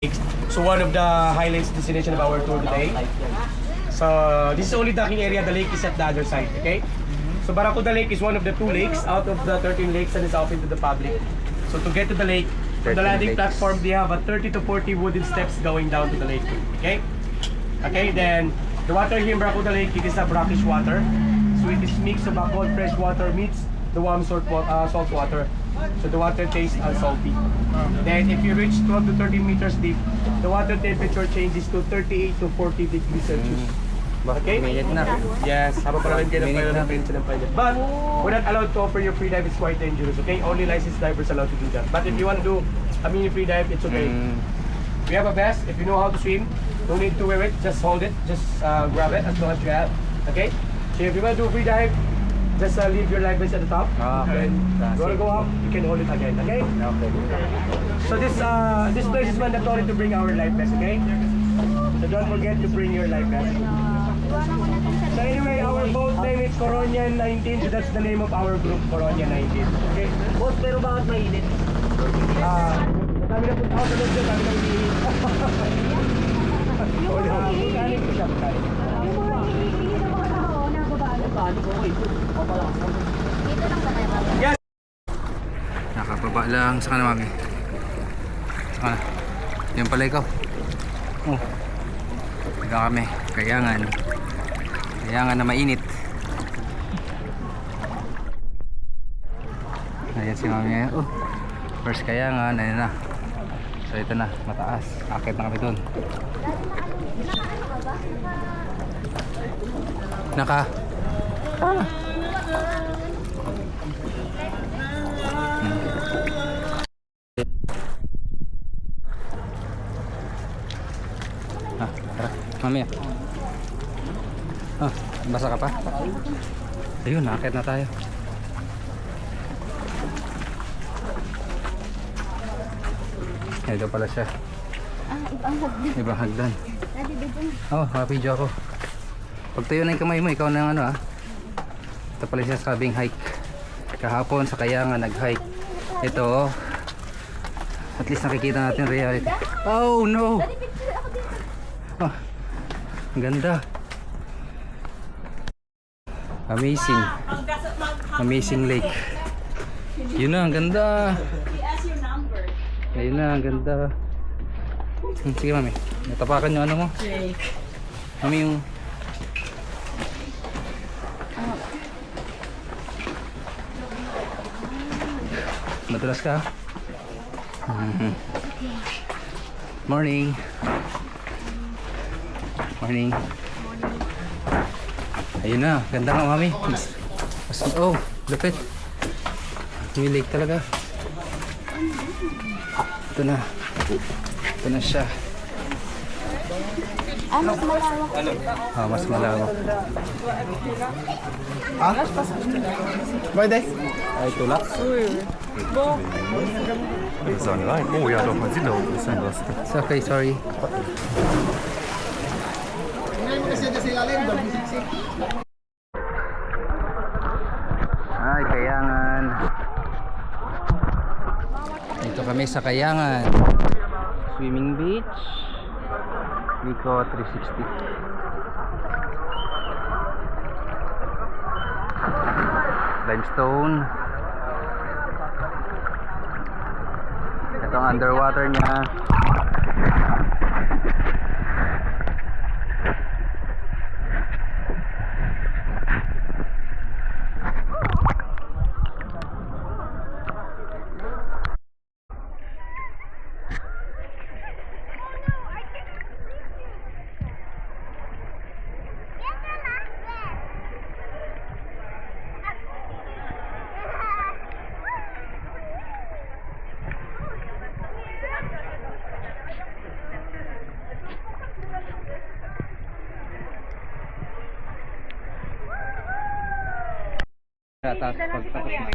So one of the highlights destination of our tour today. So this is only docking area. The lake is at the other side. Okay. So Barracuda Lake is one of the 2 lakes out of the 13 lakes that is open to the public. So to get to the lake, from the landing platform, they have a 30 to 40 wooden steps going down to the lake. Okay. Okay. Then the water here in Barracuda Lake, it is a brackish water. So it is mix of a cold fresh water meets the warm salt water. So the water tastes unsalty. Then if you reach 12 to 13 meters deep, the water temperature changes to 38 to 40 degrees Celsius. Okay? Yes, habang pa namin kayo ng pilot ng pinsa ng pilot. But we're not allowed to offer you free dive, it's quite dangerous, okay? Only licensed divers allowed to do that. But if you want to do a mini free dive, it's okay. We have a vest, if you know how to swim, don't need to wear it, just hold it, just grab it as long as you have. Okay? So if you want to do free dive, just leave your life vest at the top. Okay. And you want to go up, you can hold it again, okay? So this place is mandatory to bring our life vest, okay? So don't forget to bring your life vest. So anyway, our boat name is Coronia 19, so that's the name of our group, Coronia 19. Okay? Boss, pero bakit mainit? Kami na punta ako sa loob dyan, kami na umiinit. Bukanin ko siya, bukanin. Yung mga hinihingi ng mga tao na babae. Paano ko ito? Dito lang ba tayo? Yes! Nakababa lang. Saka na mami. Saka na. Yan pala ikaw. Oh. Higa kami. Kayangan. Kayangan na mainit. Ayan si mami ngayon. Oh. First kayangan. Ayan na. So ito na. Mataas. Akit na kami dun. Naka. Ah. Tara, mami. Basa ka pa? Ayun, nakakit na tayo. Ito pala siya. Ibang hagdan. Ibang hagdan. Daddy, dito na. Oh, happy ako. Pag tayo na yung kamay mo, ikaw na yung ano Ito pala siya sabing hike. Kahapon sa Kayangan nag-hike. Ito, at least nakikita natin reality. Oh no! Oh, ang ganda. Amazing. Amazing lake. Yun na, ang ganda. Ayun na, ang ganda. Sige mami, natapakan yung ano mo. Mami yung madulas ka. Morning. Morning. Ayun na, ganda nga mami. Oh, lupit. Yung lake talaga. Ito na. Ito na siya. Mas malawak. Mas malawak. Pwede? Ay, tulak. Sagen rein. Oh ja, doch, man sieht da oben ein bisschen was. It's okay, sorry. Ay, Kayangan. Dito kami sa Kayangan. Swimming beach. Vico 360. Limestone. Ito ang underwater niya. Tapos pagtapos na.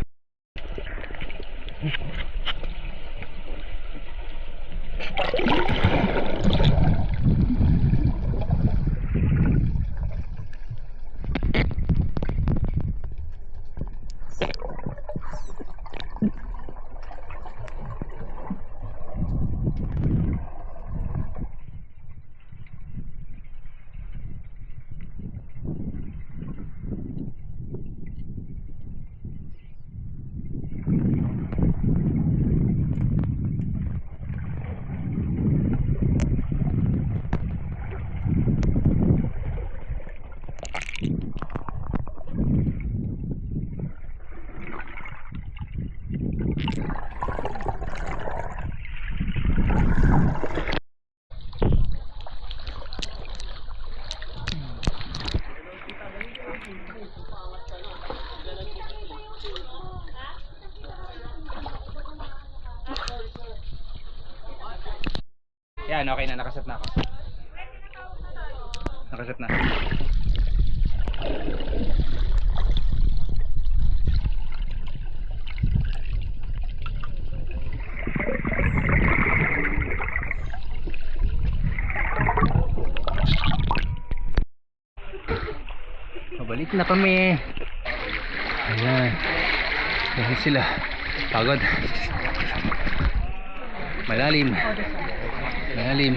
Yan, okay na, nakaset na ako. Nakaset na. Pabalik na kami. Ayan. Ayan sila. Pagod. Malalim. Malalim.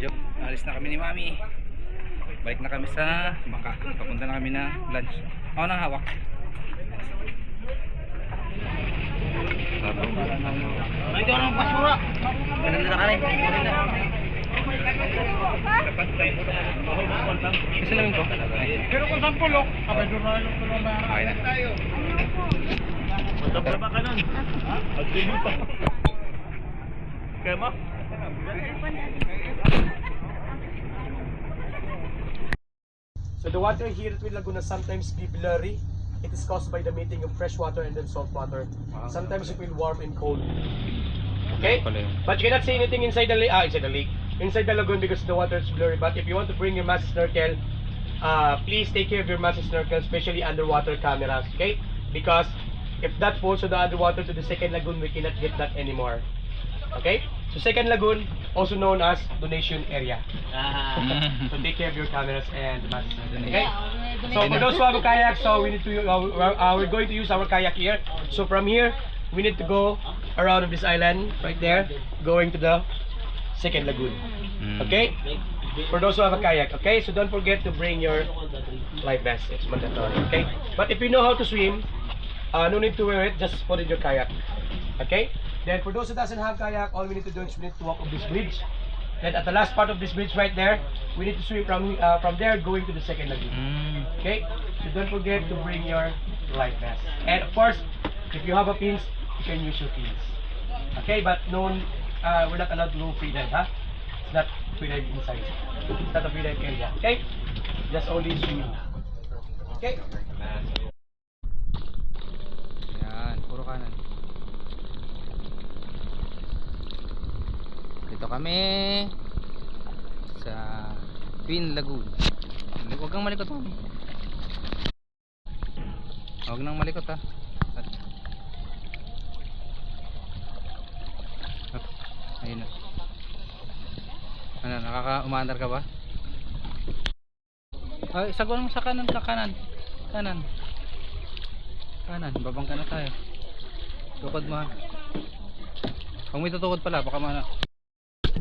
Yup, alis na kami ni Mami. Balik na kami sa Bangka. Papunta na kami na lunch. Ako nang hawak. Ito ang basura. Ganun na kami. Isa lang ko. Pero kung saan pulok, kapag doon na yung pulok na Okay na. tayo. Punta pa ba ka nun? Ha? At sino pa? Kaya mo? So the water here at Twin Laguna sometimes be blurry. It is caused by the meeting of fresh water and then salt water. Sometimes it will warm and cold. Okay? But you cannot see anything inside the lake. Inside the lagoon because the water is blurry. But if you want to bring your massive snorkel, please take care of your massive snorkel, especially underwater cameras. Okay? Because if that falls to the underwater to the second lagoon, we cannot get that anymore. Okay? So second lagoon, also known as donation area. So take care of your cameras and massive snorkel. Okay? So for those who have a kayak, so we need to we're going to use our kayak here. So from here, we need to go around of this island right there, going to the second lagoon. Okay? For those who have a kayak, okay? So don't forget to bring your life vest. It's mandatory. Okay? But if you know how to swim, no need to wear it. Just put in your kayak. Okay? Then for those who doesn't have kayak, all we need to do is we need to walk up this bridge. Then at the last part of this bridge right there, we need to swim from there going to the second lagoon. Okay? So don't forget to bring your life vest. And of course, if you have a pins, you can use your pins. Okay? But we're not allowed to go free dive, huh? It's not free dive inside. It's not a free dive area. Okay? Just only swimming. Okay? Yan, puro kanan. Dito kami sa Twin Lagoon. Huwag kang malikot, Mami. Huwag nang malikot, ha. Ayun na. Ano, nakaka-umaandar ka ba? Ay, sagwan mo sa kanan, kanan, babangka na tayo. Tukod mo, ha. Kung may tutukod pala, baka mana.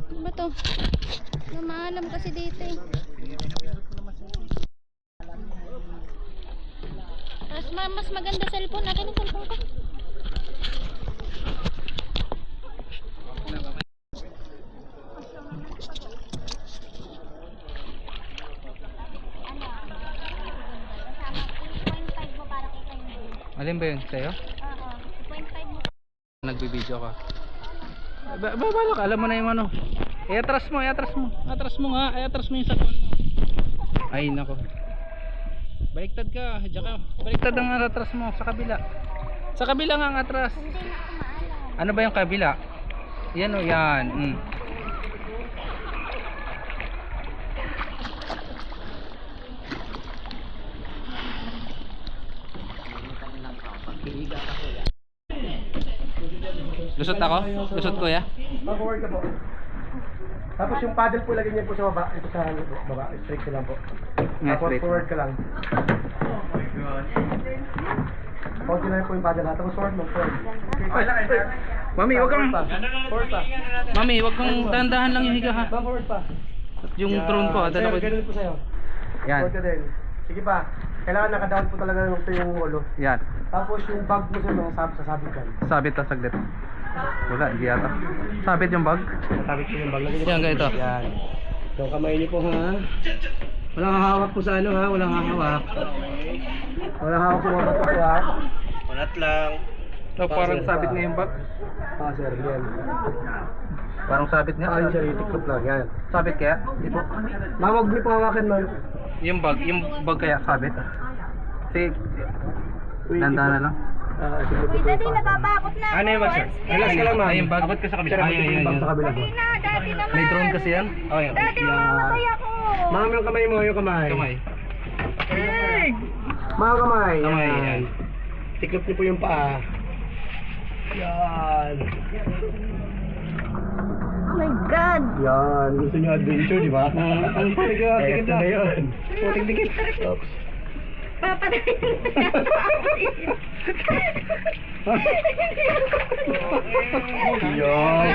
Ano ba to? Namaalam kasi dito eh. Mas maganda cellphone. Akin yung cellphone ko. Alin ba yun sa'yo? Oo, 2.5 mo. Nagbibideo ka. Babalo ka, alam mo na yung ano. I-atras mo nga, i-atras mo yung sakon mo. Ay nako. Baliktad ka, diyan ka. Baliktad ang atras mo sa kabila. Sa kabila nga ang atras. Hindi na ako maalam. Ano ba yung kabila? Yan o, yan. Lusot ako? Lusot ko ya? Mag-forward ka po. Tapos yung paddle po lagyan niyo po sa baba. Ito sa baba. Straight ka lang po. Yeah, Tapos straight. forward ka lang. Konti na po yung paddle ha. Tapos forward mo. Forward. Mami, wag kang Forward pa. Mami, wag kang dahan-dahan lang yung higa ha. Ba, forward pa. Yung drone ko, Sa'yo, dala ko. ganun po sa'yo. Yan. Forward ka din. Sige pa. Kailangan naka-down po talaga yung ulo. Yan. Tapos yung bag mo sa sasabit ka. Sabit ta saglit. Wala, hindi yata. Sabit yung bag. Sasabit ko yung bag. Lagyan niyo Yan, po. ganito. Yan. So kamay niyo po ha. Walang hahawak po sa ano ha, walang hahawak. Walang hawak po mga bato po ha. Kunat lang. So, parang sabit nga yung bag. Ah, sir, yan. Parang sabit nga. Ayun siya, itikot lang yan. Sabit kaya? Ito. Ma'am, huwag niyo po hawakan, ma'am. Yung bag kaya sabit. Kasi, nanda na lang. Sige po. Daddy, nababagot na. Ano yung bag, sir? Relax ka lang, ma'am. Ay, yung bag. Abot ka sa kabila. Sir, abot yung bag sa kabila po. Daddy na, daddy naman. May drone kasi yan. Oh, yun. Daddy, mamamatay ako. Ma'am, yung kamay mo, yung kamay. Kamay. Mga kamay. Kamay, Yan. yan. Tiklop niyo po yung paa. Yan. Oh my God. Yan. Gusto niyo adventure, di ba? Ang putik na yun. Putik dikit. Oops. Papatay. Yan.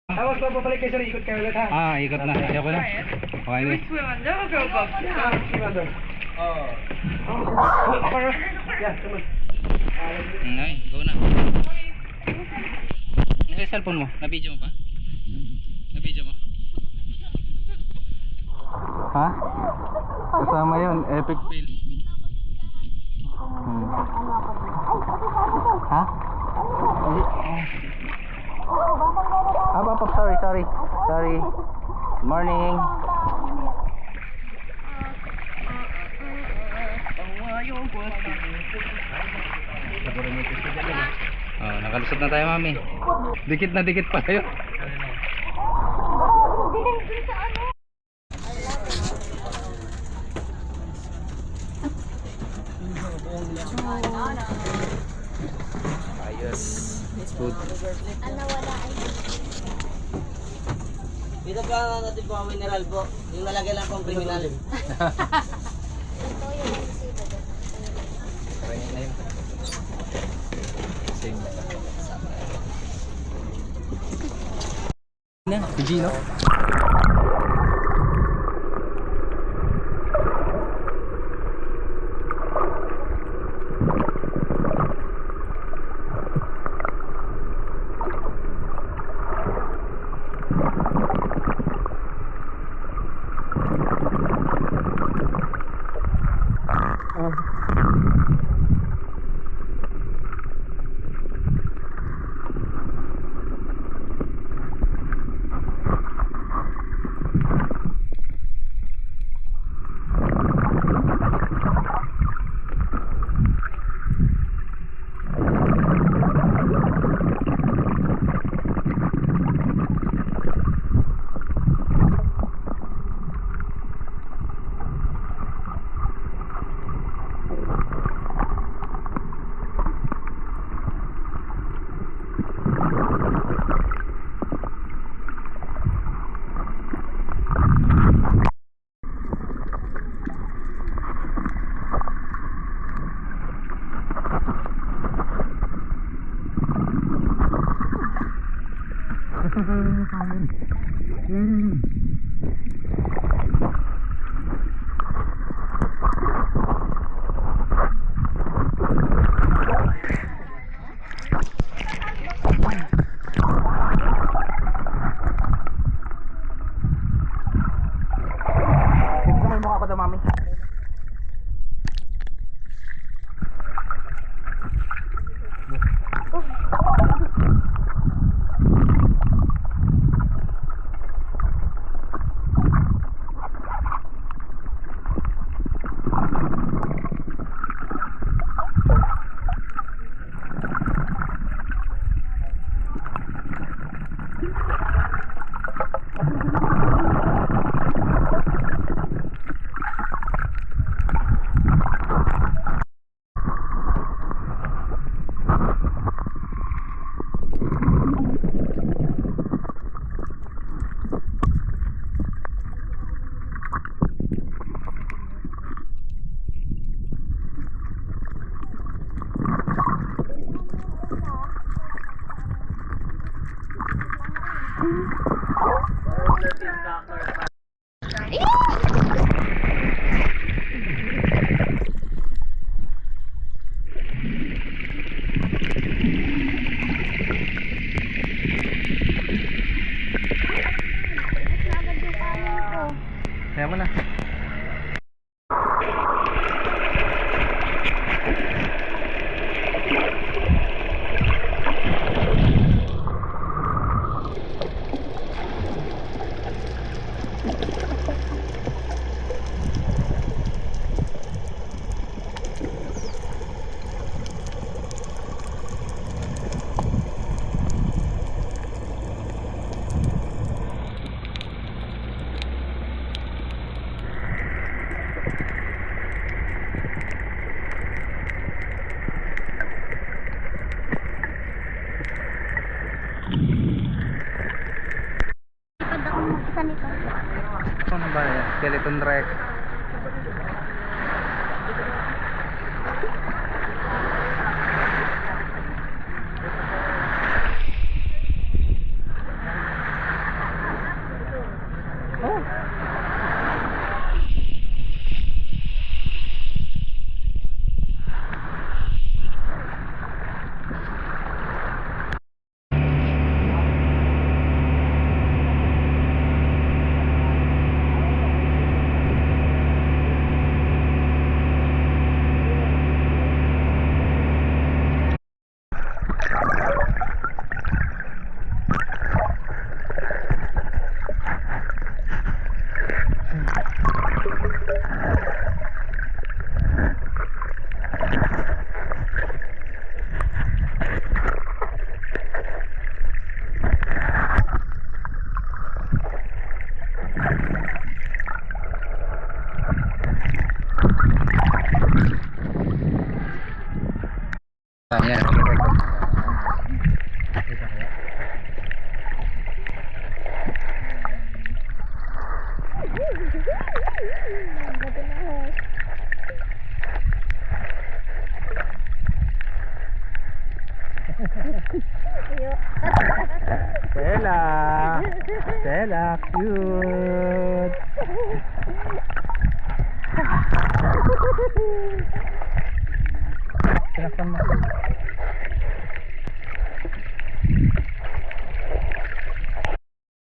Tapos papapalik kayo, sir. Ikot kayo ulit, ha? Ikot na. Ayoko na. Okay, guys. Yeah, come on. Ay, go na. Nasa cellphone mo? Na-video mo pa? Na-video mo? Ha? Kasama yun, epic fail. Ha? Papa, sorry. Morning. Nakalusot na tayo, mami. Dikit na dikit pa tayo. Ayos. It's good. Dito pa natin po ang mineral po. Yung nalagay lang pong criminal. Try na yun. Same. Na, si Gino. Kaya mo na. Pag ako magkasa nito. Ano ba yan? Skeleton wreck. Yan. Stella! Stella, cute! Tinakpan mo.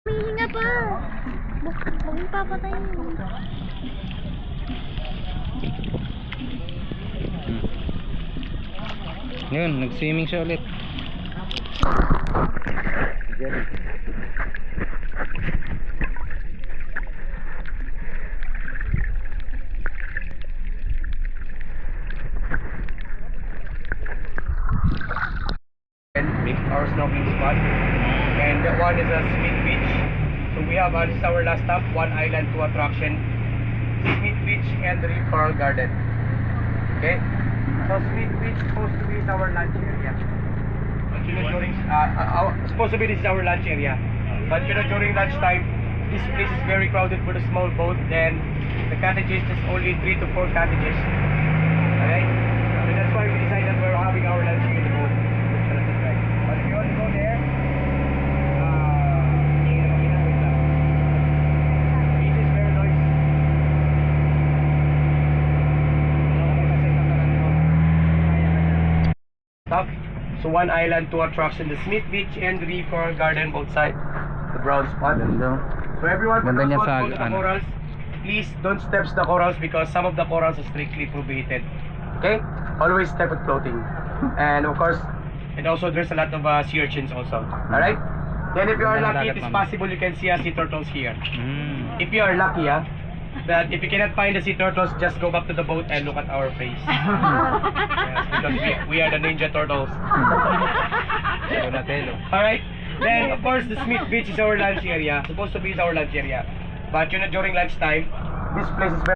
Humihinga pa. Huwag mo papatayin. Yun, nag-swimming siya ulit. Our snorkeling spot, and that one is a Smith Beach. So we have this is our last stop, one island, two attraction, Smith Beach and the Coral Garden. Okay, so Smith Beach supposed to be our lunch area. But you know, during supposed to be this is our lunch area, but you know, during lunchtime, this place is very crowded for the small boat. Then the cottages is only 3 to 4 cottages. Alright, so that's why we decided we're having our lunch here in the boat. But if you want to go there, it is very noisy. Stop. So one island, two attraction, the Smith Beach and the Coral Garden both side, the brown spot. Ganda. So everyone, Ganda niya sa go to the ano. corals. Please don't step the corals because some of the corals are strictly prohibited. Okay? Always step with floating. And of course, and also there's a lot of sea urchins also. Alright? Then if you are lucky, it is possible you can see sea turtles here. If you are lucky, that if you cannot find the sea turtles, just go back to the boat and look at our face. Yes, because we are the ninja turtles. Alright? Then of course the Smith Beach is our lunch area. Supposed to be our lunch area. But you know, during lunchtime, this place is very